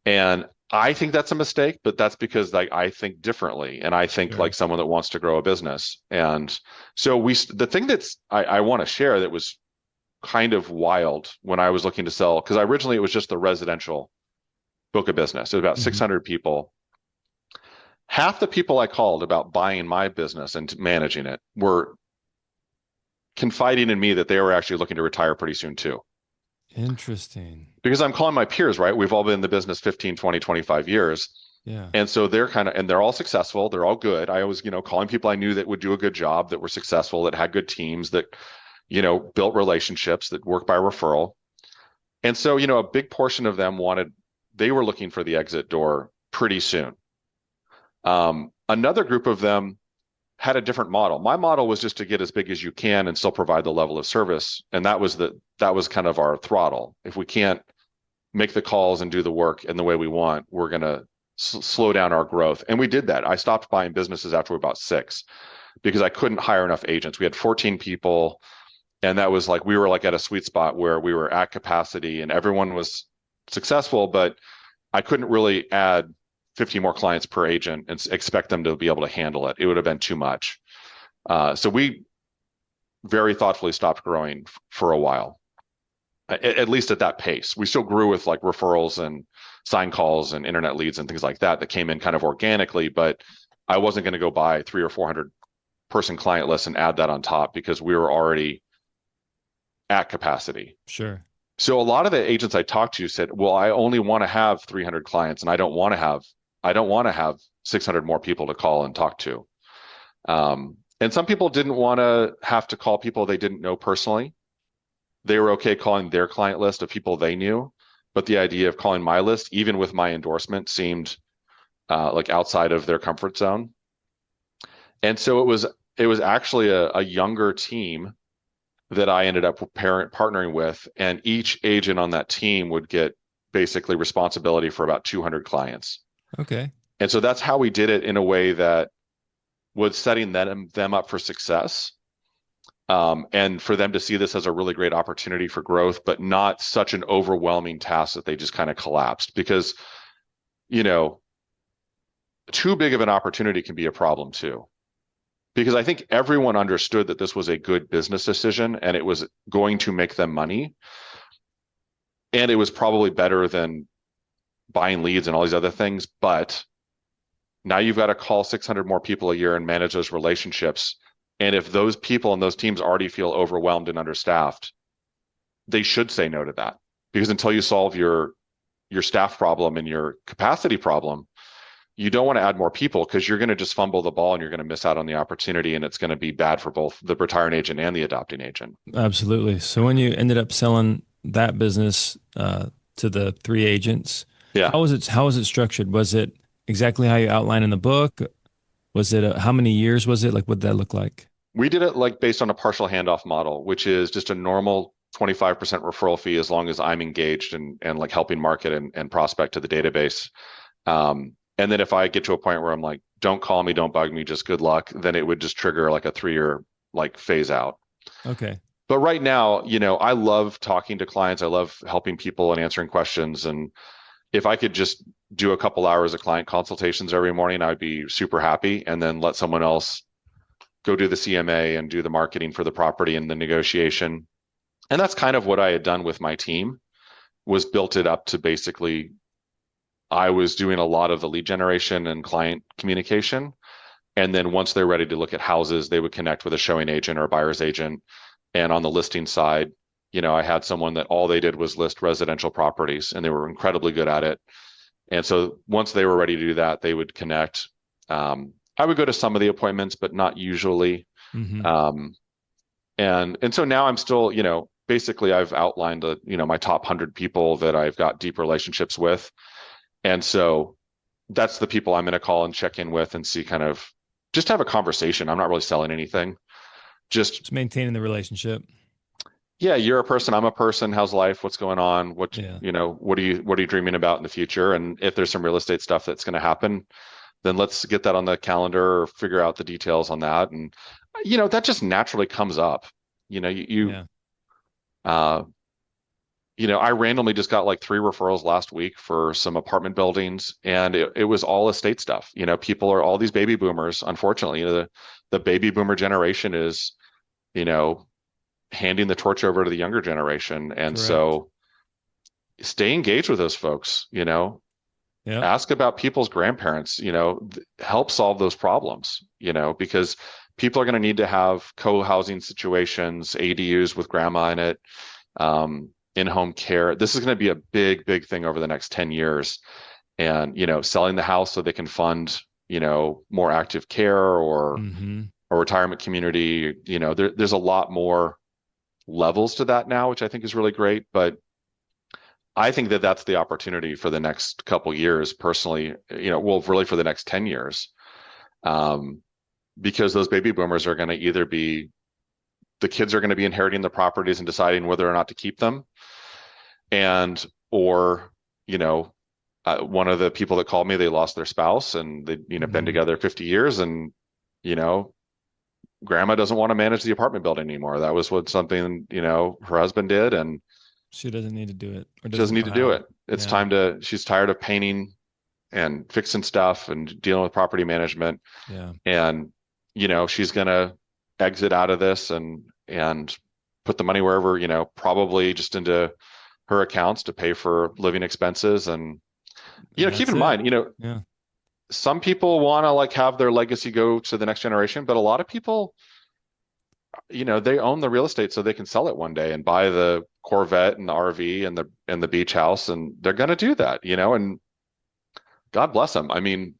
And I think that's a mistake, but that's because I think differently. And I think like someone that wants to grow a business. And so the thing that's I want to share that was kind of wild when I was looking to sell, because originally it was just the residential book of business. It was about 600 people. Half the people I called about buying my business and managing it were confiding in me that they were actually looking to retire pretty soon too. Interesting. Because I'm calling my peers, right? We've all been in the business 15, 20, 25 years. Yeah. And so they're all successful. They're all good. I was, calling people I knew that would do a good job, that were successful, that had good teams, that, built relationships, that worked by referral. And so, a big portion of them they were looking for the exit door pretty soon. Another group of them had a different model. My model was just to get as big as you can and still provide the level of service. And that was kind of our throttle. If we can't make the calls and do the work in the way we want, we're going to slow down our growth. And we did that. I stopped buying businesses after about 6 because I couldn't hire enough agents. We had 14 people. And that was like, we were like at a sweet spot where we were at capacity and everyone was successful, but I couldn't really add 50 more clients per agent and expect them to be able to handle it. It would have been too much. So we very thoughtfully stopped growing for a while, at least at that pace. We still grew with like referrals and sign calls and internet leads and things like that came in kind of organically, but I wasn't going to go buy 300 or 400 person client list and add that on top because we were already at capacity. Sure. So a lot of the agents I talked to said, well, I only want to have 300 clients and I don't want to have 600 more people to call and talk to. And some people didn't want to have to call people they didn't know personally. They were okay calling their client list of people they knew, but the idea of calling my list, even with my endorsement, seemed like outside of their comfort zone. And so it was actually a younger team that I ended up partnering with, and each agent on that team would get basically responsibility for about 200 clients. Okay. And so that's how we did it in a way that was setting them up for success, and for them to see this as a really great opportunity for growth, but not such an overwhelming task that they just kind of collapsed. Because, too big of an opportunity can be a problem too. Because I think everyone understood that this was a good business decision and it was going to make them money. And it was probably better than buying leads and all these other things. But now you've got to call 600 more people a year and manage those relationships. And if those people and those teams already feel overwhelmed and understaffed, they should say no to that. Because until you solve your staff problem and your capacity problem, you don't want to add more people because you're going to just fumble the ball and you're going to miss out on the opportunity, and it's going to be bad for both the retiring agent and the adopting agent. Absolutely. So when you ended up selling that business to the 3 agents, how was it structured? Was it exactly how you outline in the book? Was it how many years was it? Like, what did that look like? We did it like based on a partial handoff model, which is just a normal 25% referral fee as long as I'm engaged and like helping market and prospect to the database. And then if I get to a point where I'm like, don't call me, don't bug me, just good luck, then it would just trigger like a 3-year like phase out. Okay. But right now, I love talking to clients. I love helping people and answering questions. And if I could just do a couple hours of client consultations every morning, I'd be super happy. And then let someone else go do the CMA and do the marketing for the property and the negotiation. And that's kind of what I had done with my team, was built it up to basically I was doing a lot of the lead generation and client communication. And then once they're ready to look at houses, they would connect with a showing agent or a buyer's agent. And on the listing side, I had someone that all they did was list residential properties, and they were incredibly good at it. And so once they were ready to do that, they would connect. I would go to some of the appointments, but not usually. Mm-hmm. And so now I'm still, basically I've outlined my top 100 people that I've got deep relationships with. And so that's the people I'm going to call and check in with and see, kind of just have a conversation. I'm not really selling anything. Just maintaining the relationship. Yeah. You're a person. I'm a person. How's life? What's going on? What are you dreaming about in the future? And if there's some real estate stuff that's going to happen, then let's get that on the calendar or figure out the details on that. And, that just naturally comes up. I randomly just got like 3 referrals last week for some apartment buildings, and it was all estate stuff. People are all these baby boomers. Unfortunately, the baby boomer generation is, handing the torch over to the younger generation. And Correct. So stay engaged with those folks, ask about people's grandparents, help solve those problems, because people are going to need to have co-housing situations, ADUs with grandma in it, in-home care. This is going to be a big, big thing over the next 10 years. And, selling the house so they can fund, more active care or a retirement community. There's a lot more levels to that now, which I think is really great. But I think that that's the opportunity for the next couple years personally, really for the next 10 years. Because those baby boomers are going to either be, the kids are going to be inheriting the properties and deciding whether or not to keep them. Or one of the people that called me, they lost their spouse and they've been together 50 years and, grandma doesn't want to manage the apartment building anymore. That was something, her husband did, and she doesn't need to do it. Or doesn't need to do it. It's time she's tired of painting and fixing stuff and dealing with property management. Yeah. And, she's going to exit out of this and put the money wherever, probably just into her accounts to pay for living expenses. And, keep in mind, some people want to like have their legacy go to the next generation, but a lot of people, they own the real estate so they can sell it one day and buy the Corvette and the RV and the beach house, and they're going to do that, and God bless them. I mean,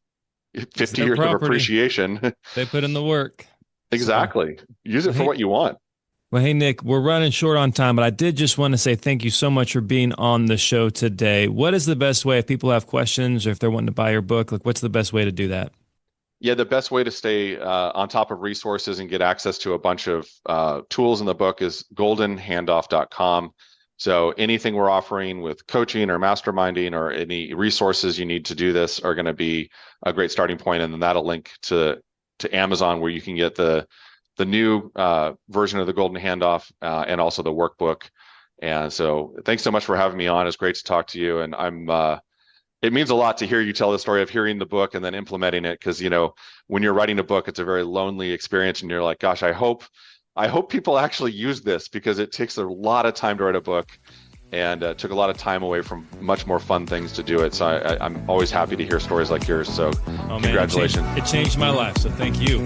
50 years of appreciation. They put in the work. Exactly. So, use it for what you want. Well, hey, Nick, we're running short on time, but I did just want to say thank you so much for being on the show today. What is the best way if people have questions or if they're wanting to buy your book? Like, what's the best way to do that? Yeah, the best way to stay on top of resources and get access to a bunch of tools in the book is goldenhandoff.com. So anything we're offering with coaching or masterminding or any resources you need to do this are going to be a great starting point. And then that'll link to Amazon, where you can get the new version of the Golden Handoff and also the workbook. And so thanks so much for having me on. It's great to talk to you. And it means a lot to hear you tell the story of hearing the book and then implementing it. Because, when you're writing a book, it's a very lonely experience. And you're like, gosh, I hope people actually use this, because it takes a lot of time to write a book and took a lot of time away from much more fun things to do it. So I'm always happy to hear stories like yours. So congratulations. Man, it changed my life. So thank you.